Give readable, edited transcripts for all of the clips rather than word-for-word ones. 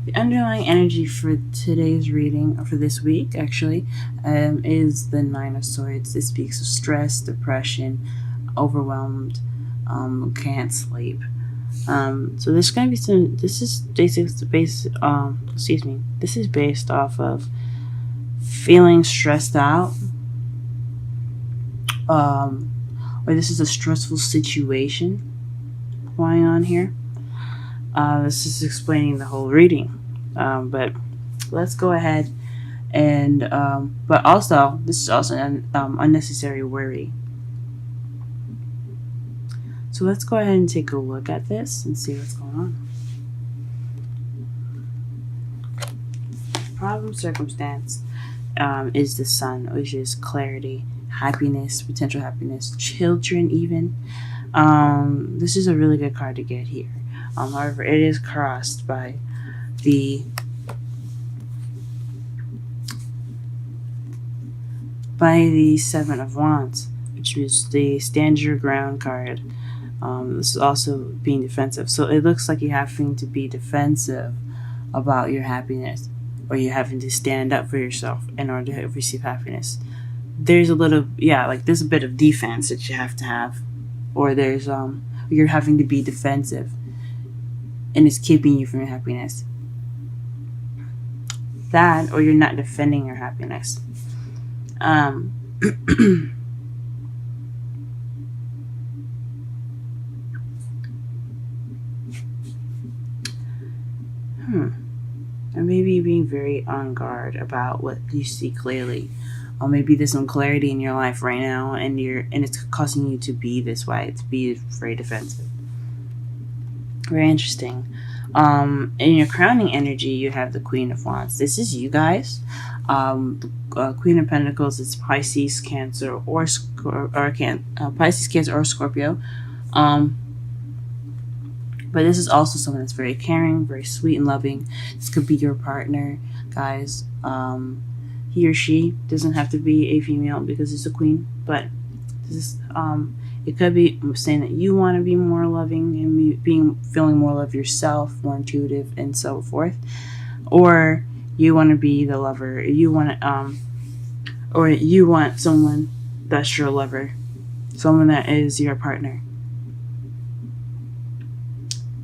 The underlying energy for today's reading, or for this week actually, is the Nine of Swords. This speaks of stress, depression, overwhelmed, can't sleep. So there's gonna be some. This is basically based. Excuse me. This is based off of feeling stressed out, um, or this is a stressful situation going on here. This is explaining the whole reading, but let's go ahead and. But also, this is also an unnecessary worry. So let's go ahead and take a look at this and see what's going on. Problem circumstance is the Sun, which is clarity, happiness, potential happiness, children, even. This is a really good card to get here. However, it is crossed by the Seven of Wands, which is the stand your ground card. This is also being defensive. So it looks like you're having to be defensive about your happiness, or you're having to stand up for yourself in order to receive happiness. There's a little, yeah, like there's a bit of defense that you have to have, or you're having to be defensive, and it's keeping you from your happiness. That, or you're not defending your happiness. Um, or maybe being very on guard about what you see clearly. Or maybe there's some clarity in your life right now, and it's causing you to be this way, to be very defensive. Very interesting. In your crowning energy, you have the Queen of Wands. This is you guys. The Queen of Pentacles is Pisces, Cancer, Pisces, Cancer, or Scorpio. But this is also someone that's very caring, very sweet and loving. This could be your partner, guys. He or she doesn't have to be a female because it's a queen, but this is, it could be saying that you want to be more loving and feeling more love yourself, more intuitive, and so forth, or you want to be the lover. Or you want someone that's your lover, someone that is your partner.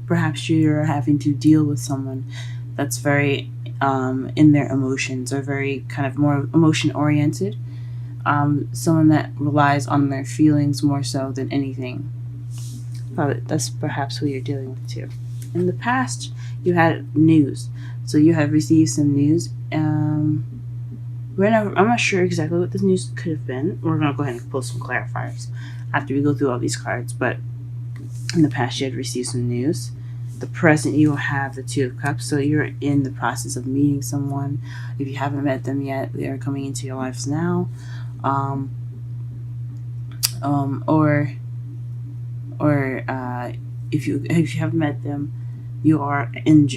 Perhaps you're having to deal with someone that's very in their emotions, or very kind of more emotion oriented. Someone that relies on their feelings more so than anything. That's perhaps who you're dealing with too. In the past, you had news. So you have received some news. I'm not sure exactly what this news could have been. We're going to go ahead and pull some clarifiers after we go through all these cards. But in the past, you had received some news. The present, you will have the Two of Cups. So you're in the process of meeting someone. If you haven't met them yet, they are coming into your lives now. Or if you haven't met them, you are in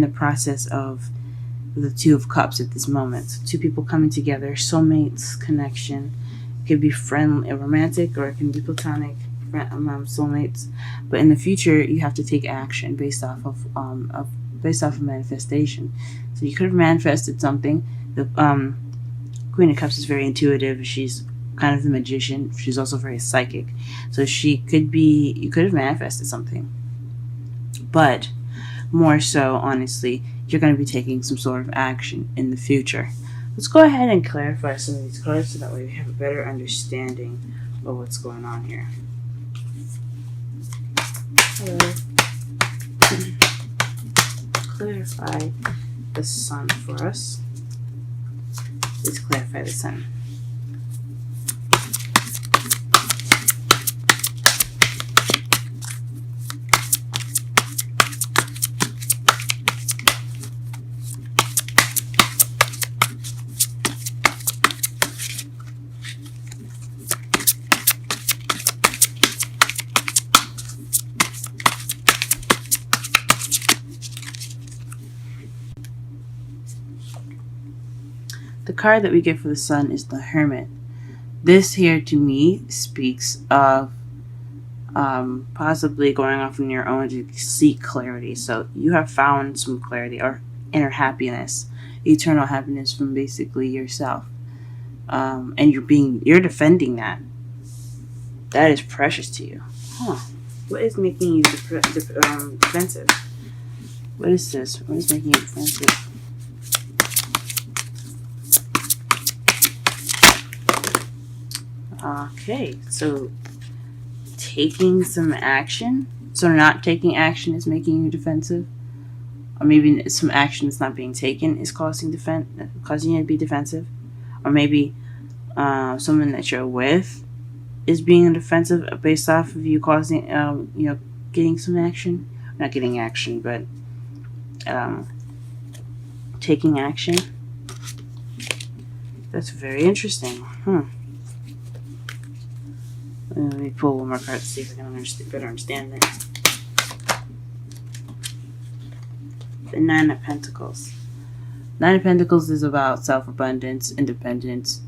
the process of the Two of Cups at this moment. So two people coming together, soulmates connection. It could be friendly, romantic, or it can be platonic, soulmates. But in the future, you have to take action based off of manifestation. So you could have manifested something. The Queen of Cups is very intuitive. She's kind of the magician. She's also very psychic. So you could have manifested something. But more so, honestly, you're going to be taking some sort of action in the future. Let's go ahead and clarify some of these cards so that way we have a better understanding of what's going on here. Clarify the Sun for us. Please clarify the Sun. The card that we get for the Sun is the Hermit. This here to me speaks of possibly going off on your own to seek clarity. So you have found some clarity or inner happiness, eternal happiness from basically yourself, and you're defending that. That is precious to you. Huh? What is making you defensive? What is this? What is making you defensive? Okay, so taking some action. So not taking action is making you defensive, or maybe some action that's not being taken is causing you to be defensive, or maybe someone that you're with is being defensive based off of you causing, getting some action, not getting action, but taking action. That's very interesting. Let me pull one more card to see if I can better understand it. The Nine of Pentacles. Nine of Pentacles is about self-abundance, independence.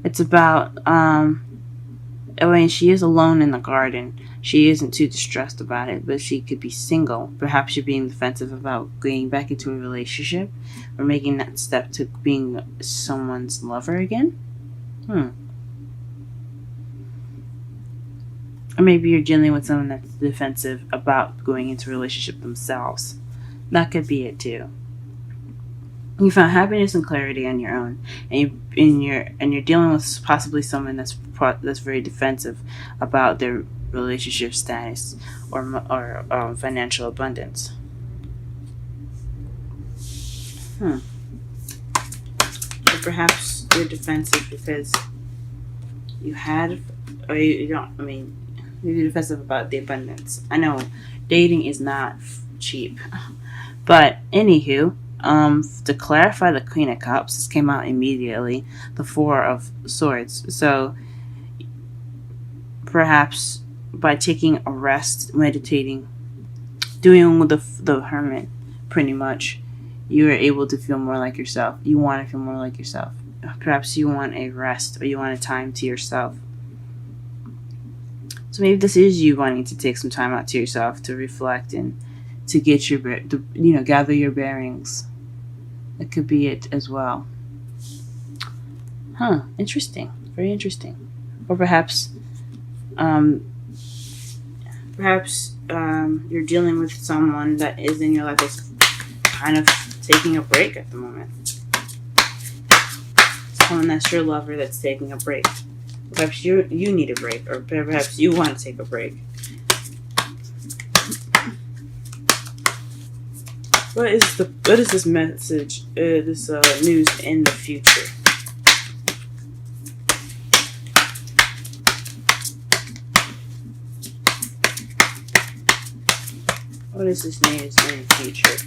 It's about, she is alone in the garden. She isn't too distressed about it, but she could be single. Perhaps you're being defensive about getting back into a relationship or making that step to being someone's lover again. Or maybe you're dealing with someone that's defensive about going into a relationship themselves. That could be it too. You found happiness and clarity on your own, and you're dealing with possibly someone that's very defensive about their relationship status or financial abundance. Or perhaps you're defensive because you had, or you don't. I mean, you're defensive about the abundance. I know dating is not cheap, but anywho. To clarify the Queen of Cups, this came out immediately. The Four of Swords. So perhaps by taking a rest, meditating, doing the Hermit, pretty much, you are able to feel more like yourself. You want to feel more like yourself. Perhaps you want a rest, or you want a time to yourself. So maybe this is you wanting to take some time out to yourself to reflect and to get gather your bearings. That could be it as well. Interesting. Very interesting. Or perhaps you're dealing with someone that is in your life that's kind of taking a break at the moment. Someone that's your lover that's taking a break. Perhaps you need a break, or perhaps you want to take a break. What is this message? This news in the future? What is this news in the future?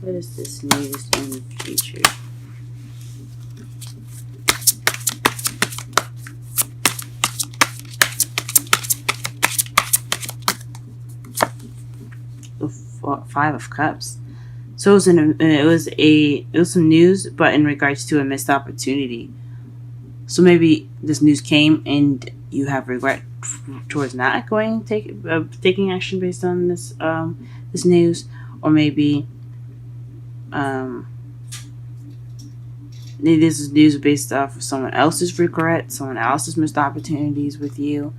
What is this news in the future? The Five of Cups. So it was some news, but in regards to a missed opportunity. So maybe this news came and you have regret towards not taking action based on this this news, or maybe. This is news based off of someone else's regret, someone else's missed opportunities with you.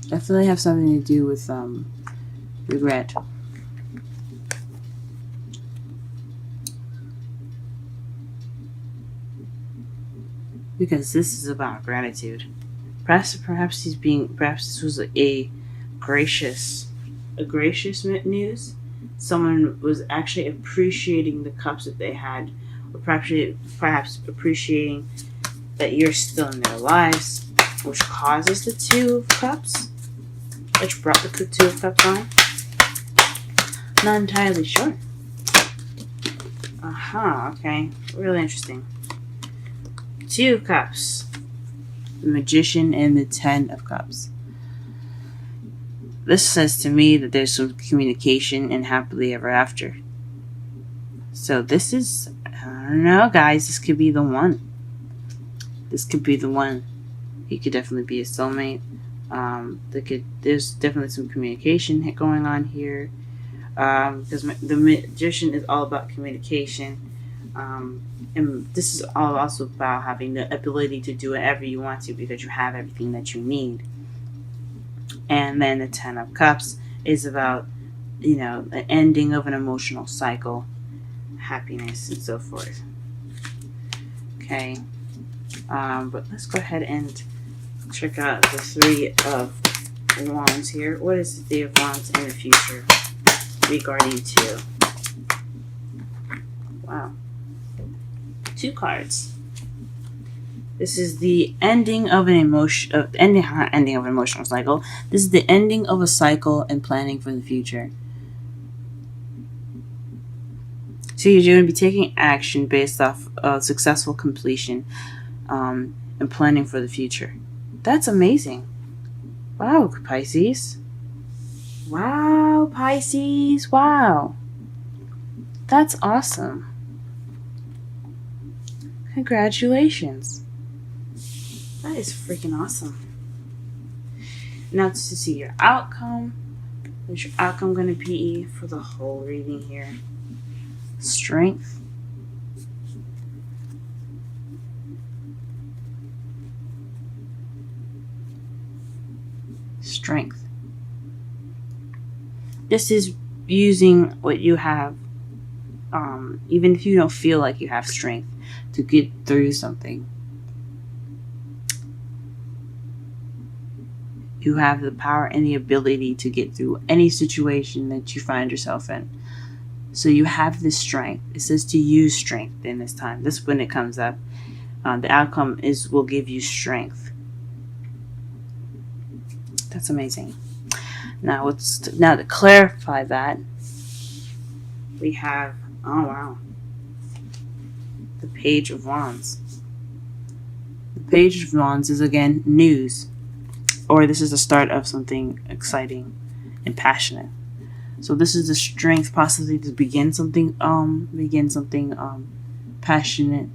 Definitely have something to do with regret. Because this is about gratitude. Perhaps this was a gracious news. Someone was actually appreciating the cups that they had, or perhaps appreciating that you're still in their lives, which causes the Two of Cups, which brought the Two of Cups on. Not entirely sure. Okay. Really interesting. Two of Cups. The Magician and the Ten of Cups. This says to me that there's some communication and happily ever after. So this is, I don't know, guys. This could be the one. This could be the one. He could definitely be a soulmate. There's definitely some communication going on here. Because the Magician is all about communication. And this is all also about having the ability to do whatever you want to because you have everything that you need. And then the Ten of Cups is about, the ending of an emotional cycle, happiness, and so forth. Okay. But let's go ahead and check out the Three of Wands here. What is the Three of Wands in the future regarding to? Wow. Two cards. This is the ending of an emotional cycle. This is the ending of a cycle and planning for the future. So you're going to be taking action based off successful completion and planning for the future. That's amazing. Wow, Pisces. Wow, Pisces. Wow. That's awesome. Congratulations. That is freaking awesome. Now to see your outcome. What's your outcome going to be for the whole reading here? Strength. Strength. This is using what you have, even if you don't feel like you have strength to get through something. You have the power and the ability to get through any situation that you find yourself in. So you have this strength. It says to use strength in this time. This is when it comes up. The outcome will give you strength. That's amazing. Now to clarify that, we have, oh wow, the Page of Wands. The Page of Wands is again news, or this is the start of something exciting and passionate. So this is the strength possibly to begin something passionate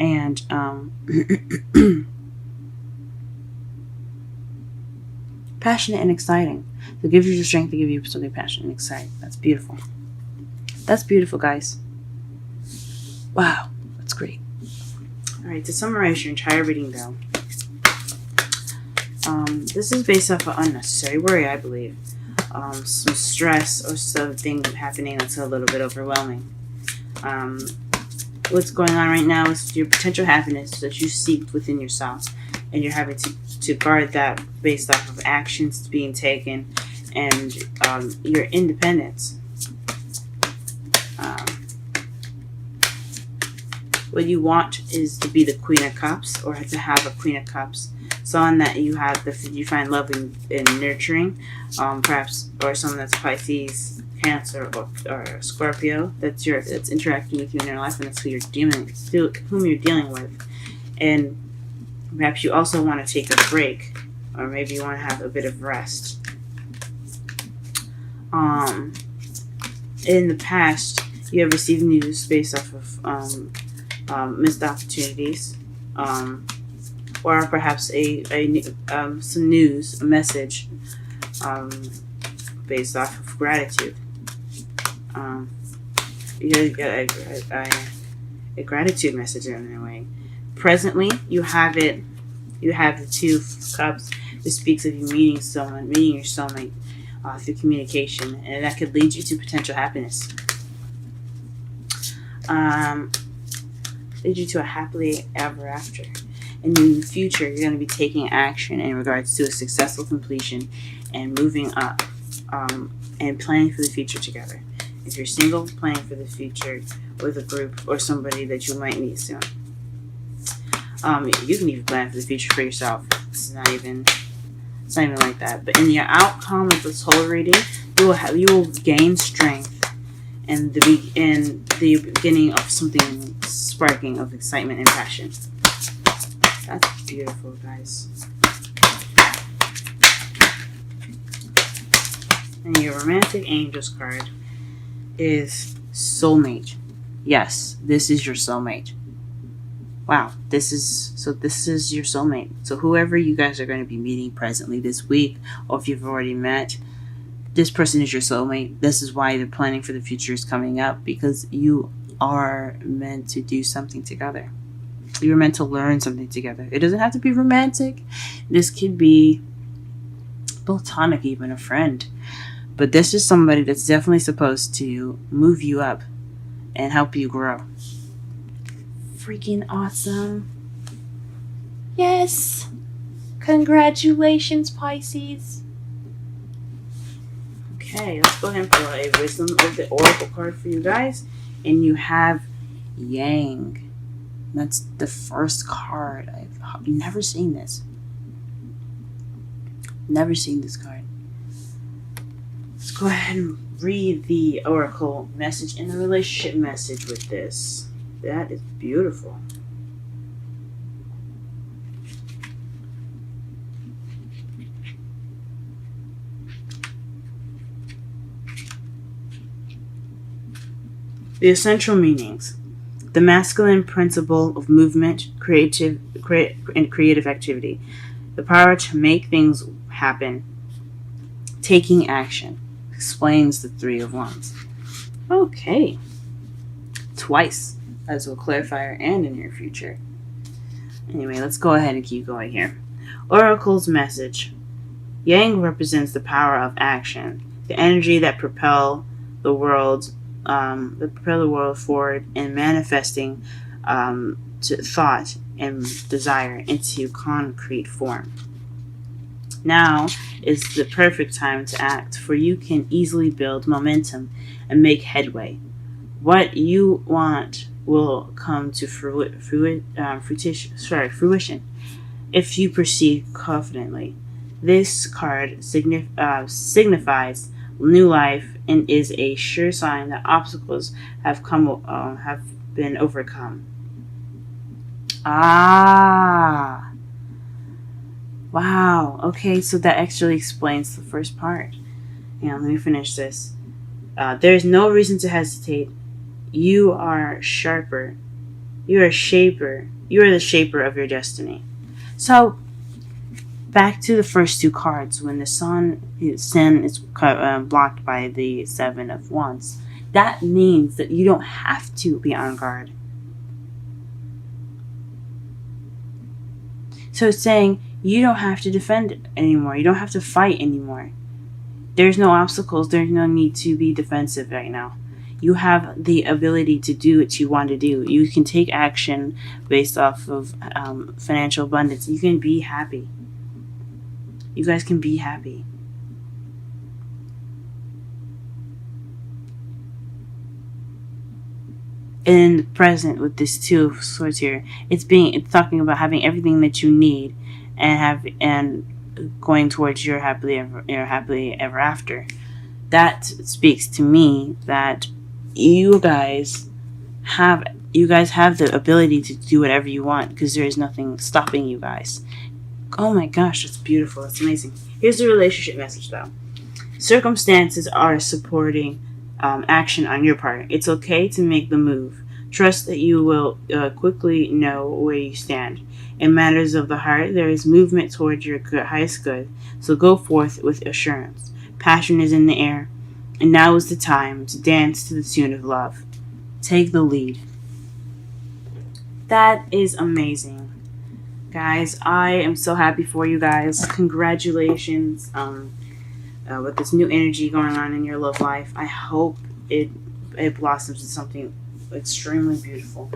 and passionate and exciting. So it gives you the strength to give you something passionate and exciting. That's beautiful. That's beautiful, guys. Wow, that's great. All right, to summarize your entire reading, though, this is based off of unnecessary worry, I believe. Some stress or something happening that's a little bit overwhelming. What's going on right now is your potential happiness that you seek within yourself, and you're having to guard that based off of actions being taken and your independence. What you want is to be the Queen of Cups, or to have a Queen of Cups, someone that you find loving and nurturing, perhaps, or someone that's Pisces, Cancer, or Scorpio that's interacting with you in your life, and that's whom you're dealing with. And perhaps you also want to take a break, or maybe you want to have a bit of rest. In the past, you have received news based off of missed opportunities, or perhaps some news, a message based off of gratitude. You get a gratitude message in a way. Presently, you have it. You have the Two of Cups. This speaks of you meeting your soulmate through communication, and that could lead you to potential happiness. Lead you to a happily ever after. And in the future, you're going to be taking action in regards to a successful completion and moving up, and planning for the future together. If you're single, planning for the future with a group or somebody that you might meet soon. You can even plan for the future for yourself. This is not even It's not even like that. But in the outcome of this whole reading, you will gain strength in the beginning of something sparking of excitement and passion. That's beautiful, guys. And your romantic angels card is soulmate. Yes, this is your soulmate. Wow, this is your soulmate. So whoever you guys are going to be meeting presently this week, or if you've already met, this person is your soulmate. This is why the planning for the future is coming up, because you are meant to do something together. You're meant to learn something together. It doesn't have to be romantic. This could be platonic, even a friend. But this is somebody that's definitely supposed to move you up and help you grow. Freaking awesome. Yes. Congratulations, Pisces. Okay, let's go ahead and pull out a wisdom of the oracle card for you guys. And you have Yang. That's the first card. I've never seen this. Never seen this card. Let's go ahead and read the oracle message and the relationship message with this. That is beautiful. The essential meanings. The masculine principle of movement, creative activity. The power to make things happen. Taking action. Explains the Three of Wands. Okay. Twice. As a clarifier and in your future. Anyway, let's go ahead and keep going here. Oracle's message. Yang represents the power of action. The energy that propel the world forward and manifesting to thought and desire into concrete form. Now is the perfect time to act, for you can easily build momentum and make headway. What you want will come to fruition if you proceed confidently. This card signifies new life and is a sure sign that obstacles have been overcome. Ah, wow. Okay, so that actually explains the first part. Let me finish this. There is no reason to hesitate. You are sharper. You are shaper. You are the shaper of your destiny. So, back to the first two cards. When the sun is blocked by the Seven of Wands, that means that you don't have to be on guard. So it's saying you don't have to defend anymore. You don't have to fight anymore. There's no obstacles. There's no need to be defensive right now. You have the ability to do what you want to do. You can take action based off of financial abundance. You can be happy. You guys can be happy. In the present with this Two of Swords here, it's talking about having everything that you need and going towards your happily ever after. That speaks to me that you guys have the ability to do whatever you want, because there is nothing stopping you guys. Oh my gosh, that's beautiful. That's amazing. Here's the relationship message, though. Circumstances are supporting action on your part. It's okay to make the move. Trust that you will quickly know where you stand. In matters of the heart, there is movement towards your highest good. So go forth with assurance. Passion is in the air. And now is the time to dance to the tune of love. Take the lead. That is amazing. Guys, I am so happy for you guys. Congratulations with this new energy going on in your love life. I hope it blossoms into something extremely beautiful.